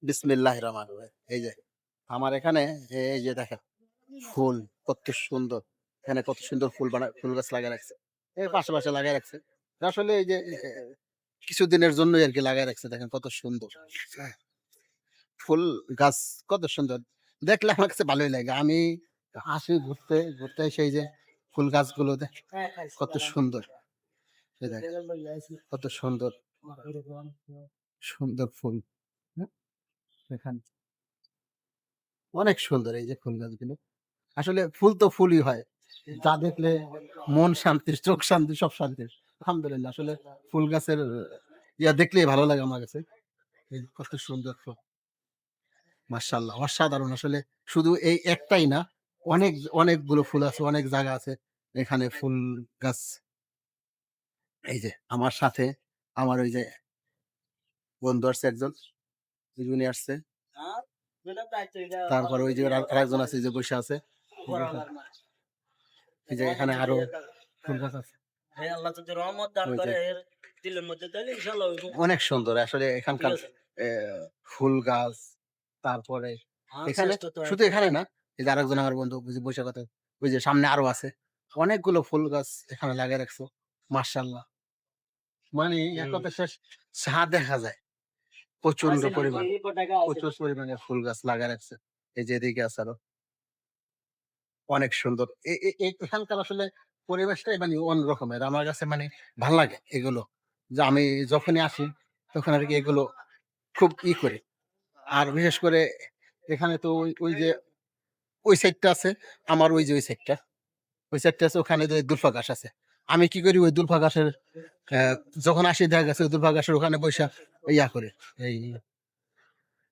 বিসমিল্লাহির রহমানির রহিম। এই যে আমার এখানে এই যে দেখেন ফুল কত সুন্দর। এখানে কত সুন্দর ফুল গাছ লাগায় রাখছে। এর পাশে লাগায় রাখছে। আসলে এই যে কিছুদিনের জন্যই আরকি লাগায় রাখছে দেখেন কত সুন্দর। হ্যাঁ, ফুল গাছ কত সুন্দর। দেখলে আমার কাছে ভালোই লাগে। আমি আসি ঘুরতে এসে এই যে ফুল গাছগুলো কত সুন্দর। এই দেখেন কত সুন্দর, সুন্দর ফুল। হ্যাঁ, এখানে অনেক সুন্দর এই যে ফুল গাছগুলো। আসলে ফুল তো ফুলই হয়। যা দেখলে মন শান্তি, চোখ শান্তি, সব শান্তি। আলহামদুলিল্লাহ আসলে ফুল গাছের দেখলেই ভালো লাগে আমার কাছে। এই কত সুন্দর ফুল। মাশাআল্লাহ অসাধারণ আসলে শুধু এই একটাই না, অনেকগুলো ফুল আছে, অনেক জায়গা আছে। এখানে ফুল গাছ এই যে আমার সাথে আমার ওই যে বন্ধু আসছে একজন, উনি আসছে। তারপরে ওই যে আরেকজন আছে যে বইসা আছে। এই যে এখানে আরো ফুল গাছ আছে। ওই যে অনেক সুন্দর আসলে এখানকার এ ফুল গাছ, তারপরে এখানে শুধু এখানে না, এই যে আরেকজন আমার বন্ধু ওই যে বইসা কথা, ওই যে সামনে আরো আছে। অনেকগুলো ফুল গাছ এখানে লাগায় রাখছো। মাশাআল্লাহ। মানে এক কথায় শেষ ছাদ দেখা যায়। প্রচন্ড পরিমাণ, প্রচুর পরিমাণে ফুল গাছ লাগায় রাখছে। এই যে এদিকে আছে আরো। অনেক সুন্দর। এ এ এ এখানকার আসলে পরিবেশটাই মানে অন্যরকমের। আমার কাছে মানে ভাল লাগে এগুলো। যে আমি যখনই আসি তখন আরকি এগুলো খুব করি। আর বিশেষ করে এখানে তো ওই যে ওই সাইডটা আছে, আমার ওই যে ওই সাইডটা। ওই সাইডটা আছে ওখানে যে দুলফা গাছ আছে। আমি কি করি ওই দুলফা গাছের অ্যা যখন আসি দেখা গেছে ওই দুলফা গাছের ওখানে বইসা করি। এই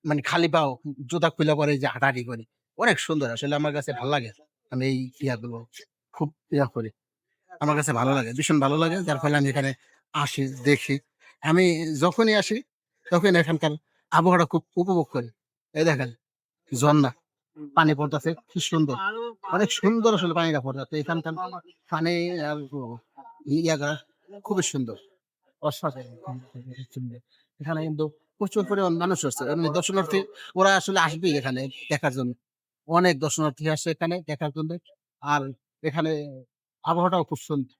মানে খালি পাও জুতা খুইলা পরে এই যে হাঁটাহাঁটি করি। অনেক সুন্দর আসলে আমার কাছে ভাল লাগে। আমি এই গুলো খুব করি। আমার কাছে ভালো লাগে, ভীষণ ভালো লাগে। যার ফলে আমি এখানে আসি, দেখি। আমি যখনই আসি তখন এখানকার আবহাওয়াটা খুব উপভোগ করি। এই দেখেন ঝর্ণা, পানি পড়তাছে কি সুন্দর। অনেক সুন্দর আসলে পানিটা পড়তাছে। এখানকার পানি আর ইয়াটা খুবই সুন্দর। অসাধারণ সুন্দর। এখানে কিন্তু প্রচুর পরিমাণ মানুষ আসছে। এমনি দর্শনার্থী ওরা আসলে আসবেই এখানে দেখার জন্য। অনেক দর্শনার্থী আসছে এখানে দেখার জন্য। আর এখানে আবহাওয়াটাও খুব সুন্দর।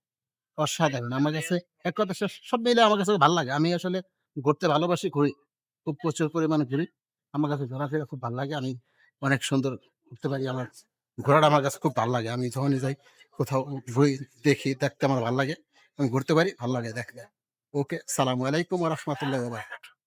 অসাধারণ। আমার কাছে এক কথা সব মিলে আমার কাছে ভাল লাগে। আমি আসলে ঘুরতে ভালোবাসি, ঘুরি। খুব প্রচুর পরিমাণে ঘুরি। আমার কাছে ঘোরাফেরা খুব ভাল লাগে। আমি অনেক সুন্দর ঘুরতে পারি। ঘোরাটা আমার কাছে খুব ভাল লাগে। আমি যখনই যাই কোথাও ঘুরি, দেখতে আমার ভাল লাগে। আমি ঘুরতে পারি, ভাল লাগে দেখতে। ওকে, সালামু আলাইকুম ওয়া রাহমাতুল্লাহি ওয়া বারাকাতুহু।